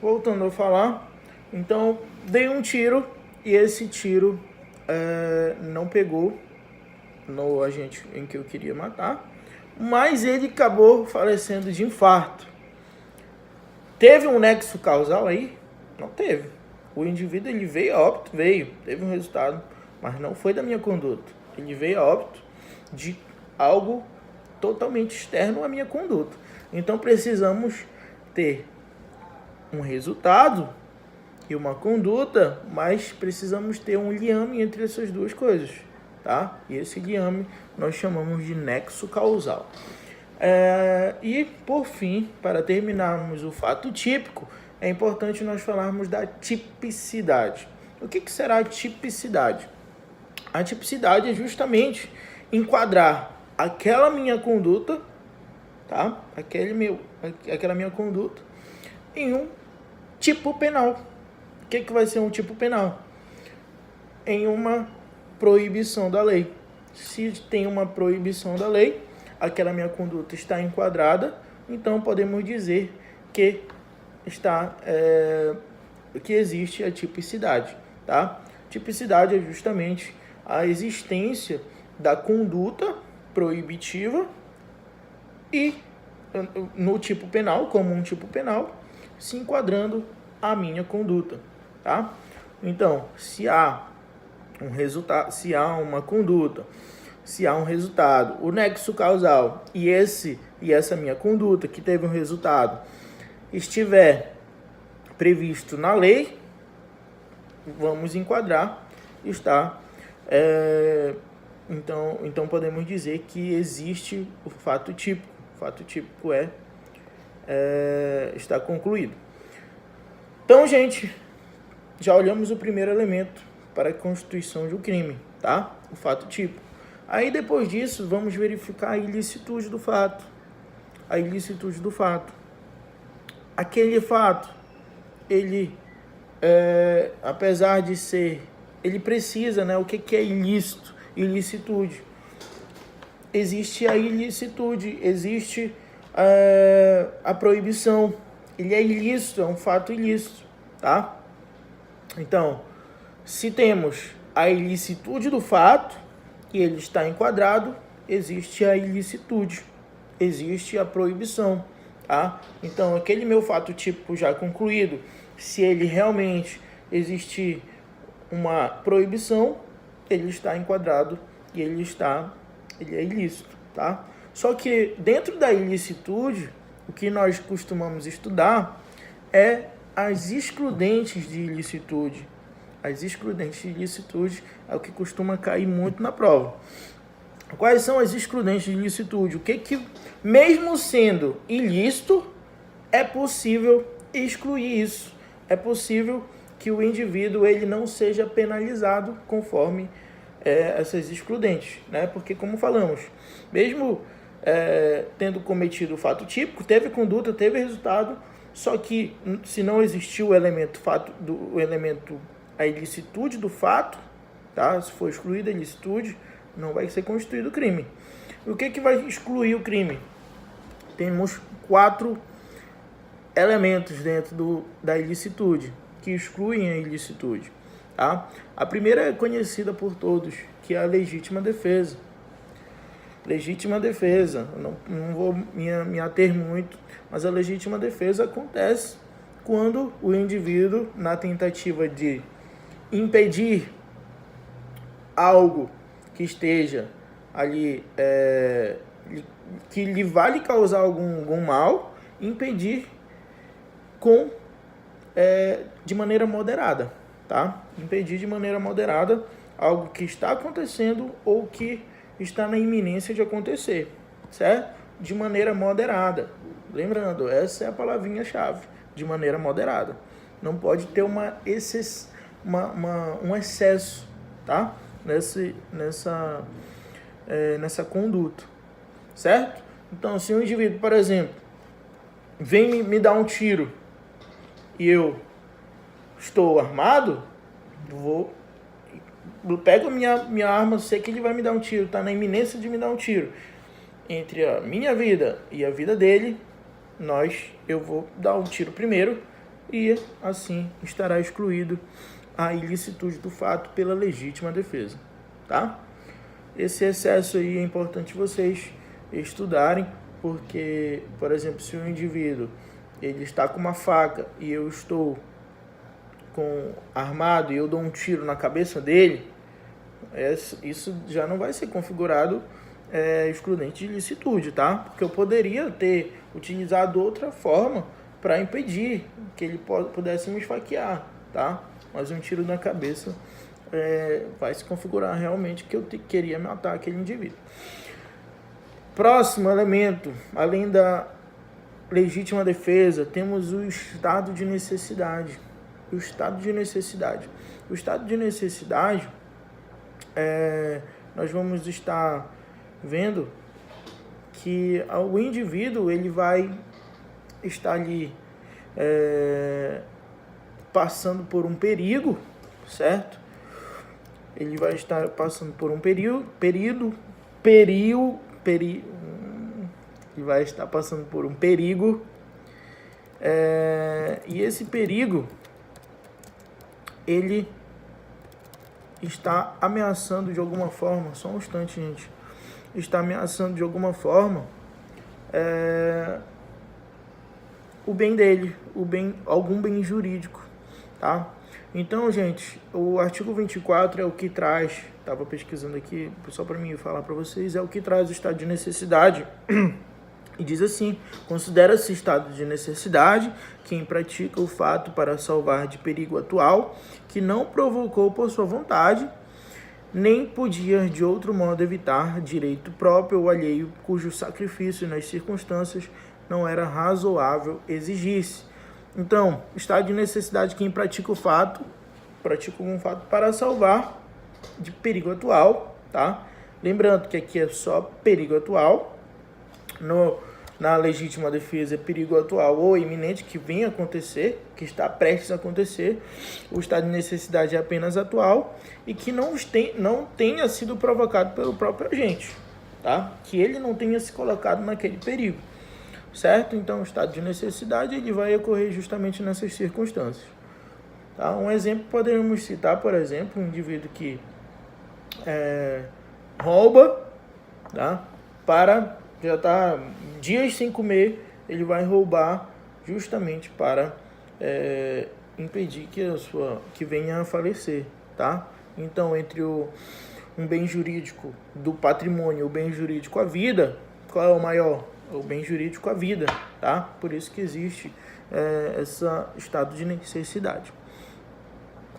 voltando a falar, então dei um tiro e esse tiro não pegou no agente em que eu queria matar, mas ele acabou falecendo de infarto. Teve um nexo causal aí? Não teve. O indivíduo ele veio a óbito, teve um resultado, mas não foi da minha conduta. Ele veio a óbito de algo totalmente externo à minha conduta. Então precisamos ter um resultado e uma conduta, mas precisamos ter um liame entre essas duas coisas, tá? E esse liame nós chamamos de nexo causal. E por fim, para terminarmos o fato típico, é importante nós falarmos da tipicidade. O que será a tipicidade? A tipicidade é justamente enquadrar aquela minha conduta, tá? Aquela minha conduta em um tipo penal. O que vai ser um tipo penal? Em uma proibição da lei. Se tem uma proibição da lei, aquela minha conduta está enquadrada, então podemos dizer que que existe a tipicidade, tá? Tipicidade é justamente a existência da conduta proibitiva e no tipo penal, como um tipo penal, se enquadrando a minha conduta, tá? Então, se há um resultado, se há uma conduta, se há um resultado, o nexo causal e essa minha conduta que teve um resultado estiver previsto na lei, vamos enquadrar, então podemos dizer que existe o fato típico. O fato típico está concluído. Então, gente, já olhamos o primeiro elemento para a constituição de um crime, tá? O fato típico. Aí, depois disso, vamos verificar a ilicitude do fato. A ilicitude do fato. Aquele fato, ele, apesar de ser... Ele precisa, né? O que é ilícito? Ilicitude. Existe a ilicitude, existe a proibição. Ele é ilícito, é um fato ilícito, tá? Então, se temos a ilicitude do fato e ele está enquadrado, existe a ilicitude, existe a proibição, tá? Então, aquele meu fato típico já concluído, se ele realmente existir uma proibição, ele está enquadrado e ele é ilícito, tá? Só que dentro da ilicitude, o que nós costumamos estudar é as excludentes de ilicitude. As excludentes de ilicitude é o que costuma cair muito na prova. Quais são as excludentes de ilicitude? O que mesmo sendo ilícito, é possível excluir isso. É possível que o indivíduo ele não seja penalizado conforme essas excludentes, né? Porque, como falamos, mesmo tendo cometido o fato típico, teve conduta, teve resultado, só que se não existiu o elemento a ilicitude do fato, tá? Se for excluída a ilicitude, não vai ser constituído o crime. O que vai excluir o crime? Temos 4 elementos dentro da ilicitude que excluem a ilicitude, tá? A primeira é conhecida por todos, que é a legítima defesa. Legítima defesa, não vou me ater muito, mas a legítima defesa acontece quando o indivíduo, na tentativa de impedir algo que esteja ali, que lhe vai lhe causar algum mal, impedir de maneira moderada, tá? Impedir de maneira moderada algo que está acontecendo ou que está na iminência de acontecer, certo? De maneira moderada. Lembrando, essa é a palavrinha-chave, de maneira moderada. Não pode ter um excesso, tá? Nessa conduta, certo? Então, se um indivíduo, por exemplo, vem me dar um tiro e eu estou armado, eu pego a minha arma, sei que ele vai me dar um tiro, está na iminência de me dar um tiro. Entre a minha vida e a vida dele, eu vou dar um tiro primeiro e assim estará excluído a ilicitude do fato pela legítima defesa, tá? Esse excesso aí é importante vocês estudarem, porque, por exemplo, se o indivíduo ele está com uma faca e eu estou armado e eu dou um tiro na cabeça dele, isso já não vai ser configurado excludente de ilicitude, tá? Porque eu poderia ter utilizado outra forma para impedir que ele pudesse me esfaquear, tá? Mas um tiro na cabeça vai se configurar realmente que eu queria matar aquele indivíduo. Próximo elemento, além da legítima defesa, temos o estado de necessidade. O estado de necessidade. O estado de necessidade, nós vamos estar vendo que o indivíduo ele vai estar ali passando por um perigo, certo? Ele vai estar passando por um ele vai estar passando por um perigo, e esse perigo ele está ameaçando de alguma forma, só um instante, gente, está ameaçando de alguma forma o bem dele, algum bem jurídico, tá? Então, gente, o artigo 24 é o que traz, estava pesquisando aqui, só para mim falar para vocês, é o que traz o estado de necessidade, e diz assim: considera-se estado de necessidade quem pratica o fato para salvar de perigo atual, que não provocou por sua vontade, nem podia de outro modo evitar direito próprio ou alheio, cujo sacrifício nas circunstâncias não era razoável exigisse. Então, estado de necessidade quem pratica um fato para salvar de perigo atual, tá? Lembrando que aqui é só perigo atual. Na legítima defesa é perigo atual ou iminente que vem a acontecer, que está prestes a acontecer. O estado de necessidade é apenas atual e que não tenha sido provocado pelo próprio agente, tá? Que ele não tenha se colocado naquele perigo, certo? Então, o estado de necessidade ele vai ocorrer justamente nessas circunstâncias, tá? Um exemplo podemos citar, por exemplo, um indivíduo que rouba, tá? Já está dias sem comer, ele vai roubar justamente para impedir que venha a falecer, tá? Então, entre um bem jurídico do patrimônio e o bem jurídico à vida, qual é o maior? O bem jurídico à vida, tá? Por isso que existe esse estado de necessidade.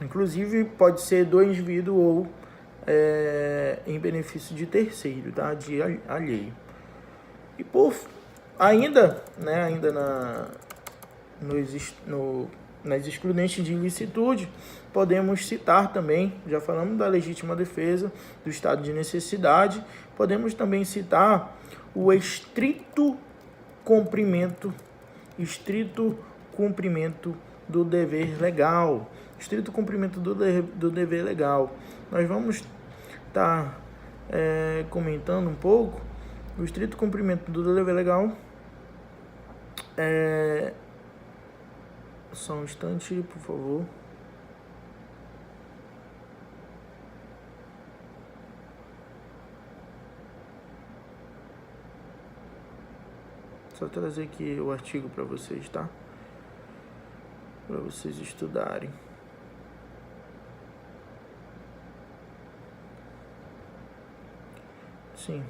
Inclusive, pode ser do indivíduo ou em benefício de terceiro, tá? De alheio. E ainda nas excludentes de ilicitude, podemos citar também, já falamos da legítima defesa, do estado de necessidade, podemos também citar o estrito cumprimento do dever legal. Estrito cumprimento do dever legal. Nós vamos estar comentando um pouco o estrito cumprimento do dever legal. Só um instante, por favor. Só trazer aqui o artigo para vocês, tá? Para vocês estudarem. Sim,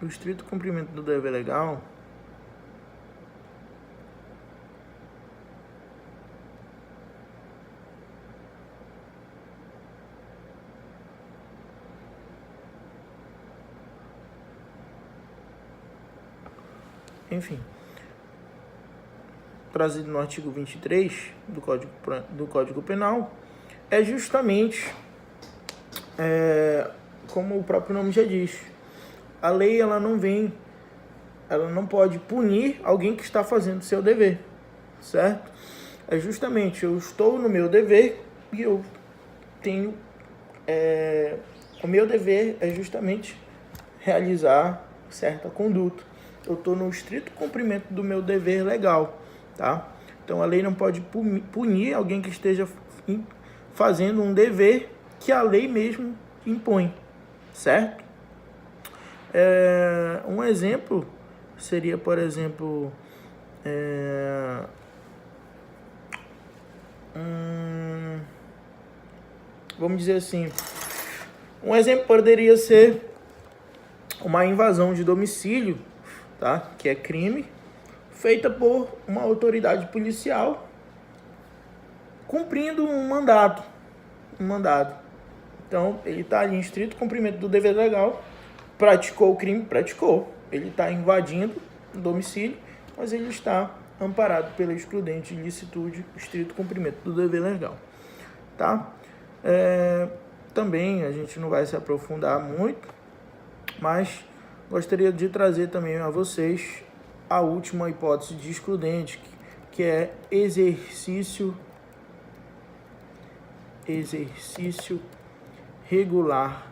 o estrito cumprimento do dever legal enfim, trazido no artigo 23 do Código Penal, é justamente, como o próprio nome já diz, a lei ela não pode punir alguém que está fazendo seu dever, certo? É justamente, eu estou no meu dever e eu tenho, o meu dever é justamente realizar certa conduta. Eu estou no estrito cumprimento do meu dever legal, tá? Então, a lei não pode punir alguém que esteja fazendo um dever que a lei mesmo impõe, certo? Um exemplo seria, por exemplo, vamos dizer assim, um exemplo poderia ser uma invasão de domicílio, tá? Que é crime, feita por uma autoridade policial cumprindo um mandado. Então, ele está ali em estrito cumprimento do dever legal, praticou o crime, ele está invadindo o domicílio, mas ele está amparado pela excludente ilicitude, estrito cumprimento do dever legal, tá? Também a gente não vai se aprofundar muito, mas gostaria de trazer também a vocês a última hipótese de excludente, que é exercício regular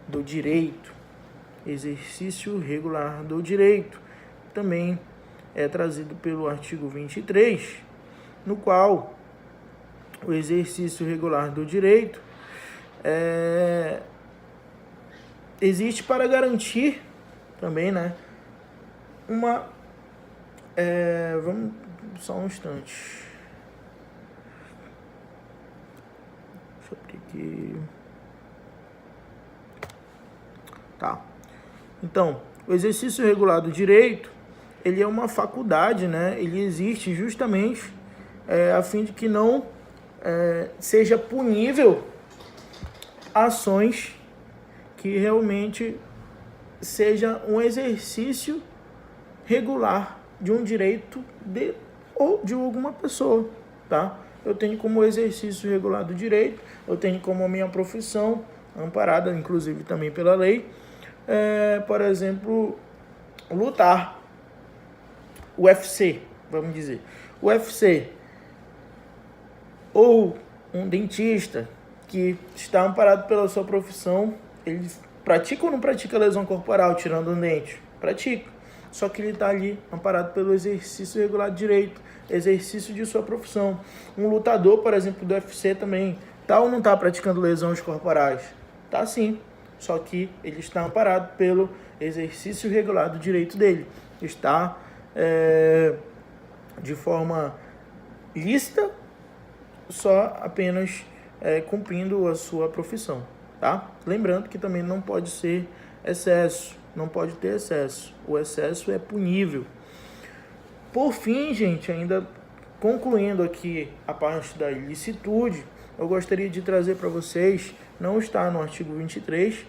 do direito. Exercício regular do direito também é trazido pelo artigo 23, no qual o exercício regular do direito existe para garantir também, né, vamos só um instante. Deixa eu abrir aqui. Tá. Então, o exercício regular do direito, ele é uma faculdade, né? Ele existe justamente a fim de que não seja punível ações que realmente seja um exercício regular de um direito ou de alguma pessoa, tá? Eu tenho como exercício regular do direito, eu tenho como minha profissão, amparada inclusive também pela lei, por exemplo, lutar, UFC, vamos dizer. UFC, ou um dentista que está amparado pela sua profissão, ele pratica ou não pratica lesão corporal tirando um dente? Pratica. Só que ele está ali amparado pelo exercício regular de direito, exercício de sua profissão. Um lutador, por exemplo, do UFC também, tá ou não está praticando lesões corporais? Tá sim, só que ele está amparado pelo exercício regular do direito dele. Está de forma lícita, só apenas cumprindo a sua profissão, tá? Lembrando que também não pode ser excesso, não pode ter excesso. O excesso é punível. Por fim, gente, ainda concluindo aqui a parte da ilicitude, eu gostaria de trazer para vocês, não está no artigo 23,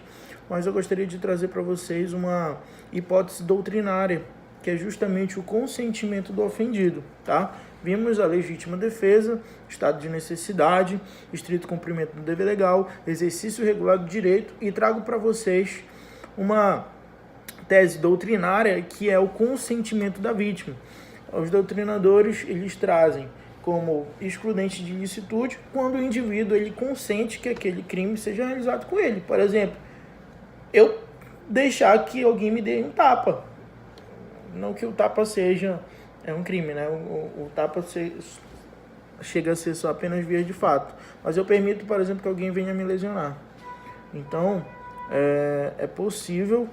mas eu gostaria de trazer para vocês uma hipótese doutrinária, que é justamente o consentimento do ofendido, tá? Vimos a legítima defesa, estado de necessidade, estrito cumprimento do dever legal, exercício regular do direito, e trago para vocês uma tese doutrinária que é o consentimento da vítima. Os doutrinadores, eles trazem como excludente de ilicitude quando o indivíduo ele consente que aquele crime seja realizado com ele. Por exemplo, eu deixar que alguém me dê um tapa. Não que o tapa seja um crime, né? O tapa chega a ser só apenas via de fato. Mas eu permito, por exemplo, que alguém venha me lesionar. Então, é possível,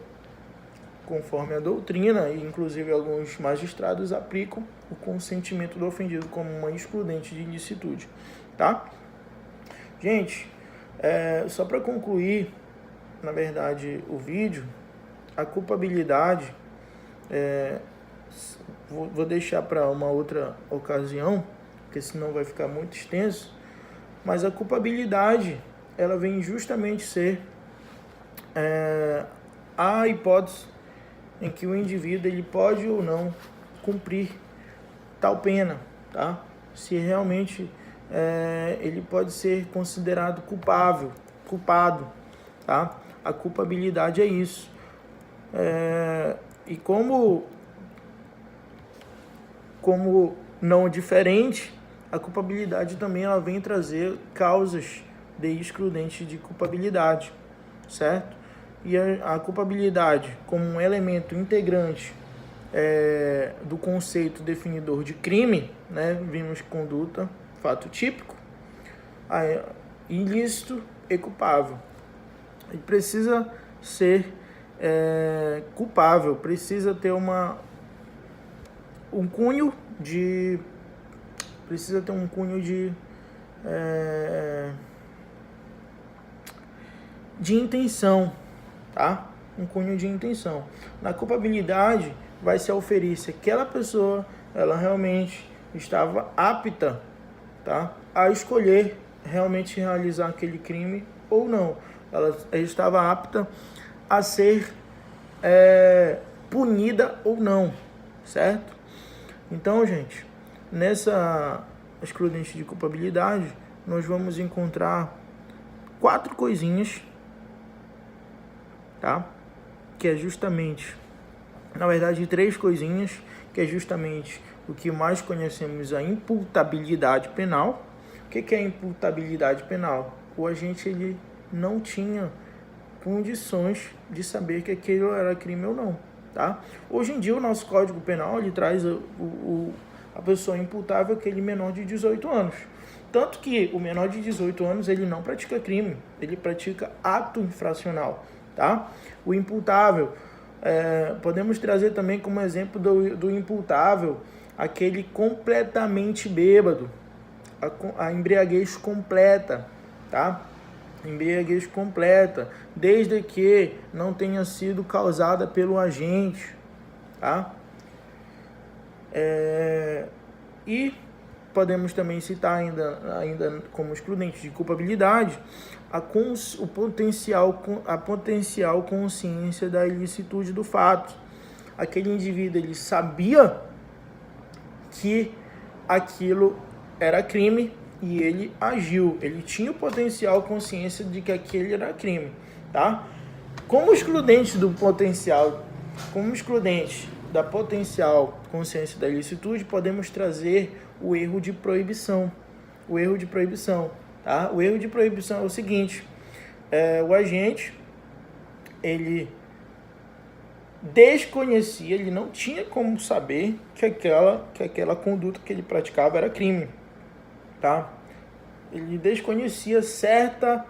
conforme a doutrina, e inclusive alguns magistrados aplicam o consentimento do ofendido como uma excludente de ilicitude, tá? Gente, só para concluir, na verdade, o vídeo, a culpabilidade, vou deixar para uma outra ocasião, porque senão vai ficar muito extenso, mas a culpabilidade, ela vem justamente ser a hipótese em que o indivíduo ele pode ou não cumprir tal pena, tá? Se realmente ele pode ser considerado culpado, tá? A culpabilidade é isso. E como não diferente, a culpabilidade também ela vem trazer causas de excludente de culpabilidade, certo? E a culpabilidade como um elemento integrante do conceito definidor de crime, né? Vimos conduta, fato típico, ilícito e culpável. Ele precisa ser culpável, precisa ter um cunho de intenção, tá? Um cunho de intenção. Na culpabilidade vai se aferir se aquela pessoa ela realmente estava apta, tá? A escolher realmente realizar aquele crime ou não. Ela estava apta a ser punida ou não, certo? Então, gente, nessa excludente de culpabilidade, nós vamos encontrar 4 coisinhas, tá? Que é justamente, na verdade, 3 coisinhas, que é justamente o que mais conhecemos, a imputabilidade penal. O que é a imputabilidade penal? O agente ele não tinha condições de saber que aquilo era crime ou não, tá? Hoje em dia o nosso Código Penal ele traz a pessoa imputável aquele menor de 18 anos. Tanto que o menor de 18 anos ele não pratica crime, ele pratica ato infracional, tá? O imputável, podemos trazer também como exemplo do imputável aquele completamente bêbado, a embriaguez completa, tá? Embriaguez completa, desde que não tenha sido causada pelo agente, tá? E podemos também citar ainda como excludente de culpabilidade a potencial consciência da ilicitude do fato. Aquele indivíduo ele sabia que aquilo era crime e ele agiu, ele tinha o potencial consciência de que aquele era crime, tá? Como excludente da potencial consciência da ilicitude, podemos trazer o erro de proibição. Tá? O erro de proibição é o seguinte: o agente ele desconhecia, ele não tinha como saber que aquela conduta que ele praticava era crime, tá? Ele desconhecia certa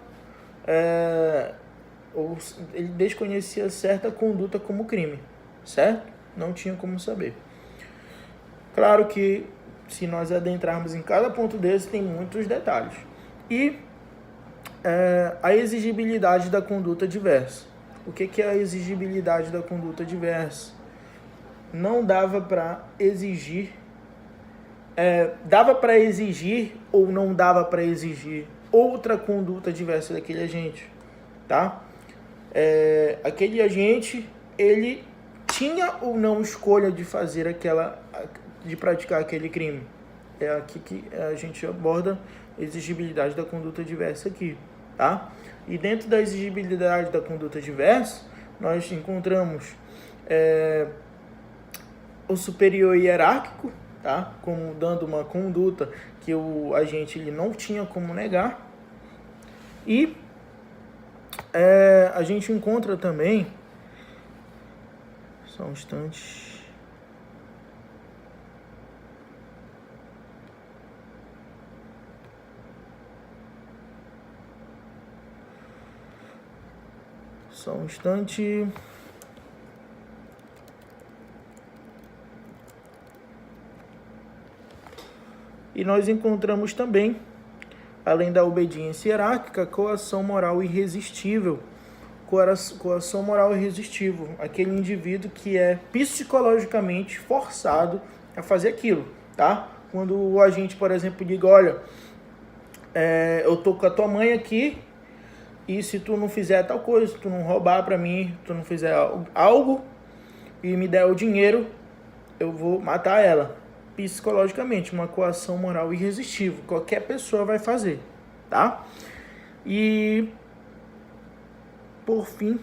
conduta como crime, certo? Não tinha como saber. Claro que se nós adentrarmos em cada ponto desse, tem muitos detalhes. E a exigibilidade da conduta diversa. O que é a exigibilidade da conduta diversa? Não dava para exigir, dava para exigir ou não dava para exigir outra conduta diversa daquele agente, tá? Aquele agente, ele tinha ou não escolha de de praticar aquele crime. É aqui que a gente aborda a exigibilidade da conduta diversa aqui, tá? E dentro da exigibilidade da conduta diversa, nós encontramos o superior hierárquico, tá? Como dando uma conduta que o agente ele não tinha como negar. E a gente encontra também, só um instante, E nós encontramos também, além da obediência hierárquica, coação moral irresistível. Coação moral irresistível, aquele indivíduo que é psicologicamente forçado a fazer aquilo, tá? Quando o agente, por exemplo, diga, olha, eu tô com a tua mãe aqui, e se tu não fizer tal coisa, se tu não roubar pra mim, se tu não fizer algo e me der o dinheiro, eu vou matar ela. Psicologicamente, uma coação moral irresistível. Qualquer pessoa vai fazer, tá? E, por fim,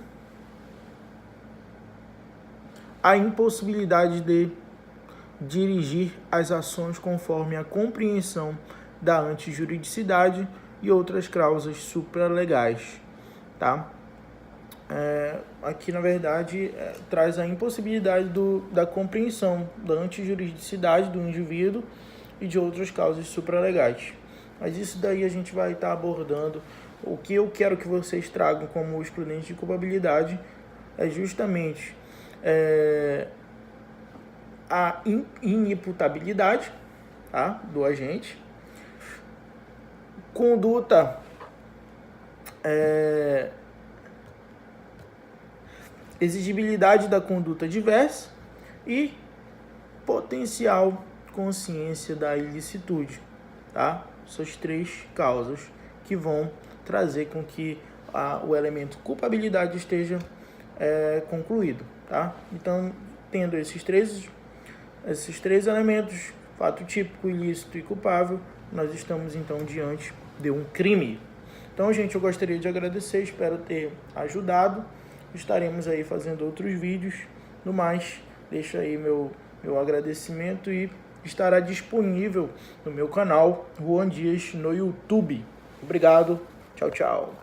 a impossibilidade de dirigir as ações conforme a compreensão da antijuridicidade e outras cláusulas supralegais, tá? aqui na verdade traz a impossibilidade da compreensão da antijuridicidade do indivíduo e de outras causas supralegais. Mas isso daí a gente vai estar abordando. O que eu quero que vocês tragam como excludente de culpabilidade é justamente a inimputabilidade, tá, do agente, conduta exigibilidade da conduta diversa e potencial consciência da ilicitude, tá? Essas três causas que vão trazer com que o elemento culpabilidade esteja concluído, tá? Então, tendo esses três elementos, fato típico, ilícito e culpável, nós estamos então diante de um crime. Então, gente, eu gostaria de agradecer, espero ter ajudado. Estaremos aí fazendo outros vídeos. No mais, deixa aí meu agradecimento e estará disponível no meu canal Juan Dias no YouTube. Obrigado. Tchau, tchau.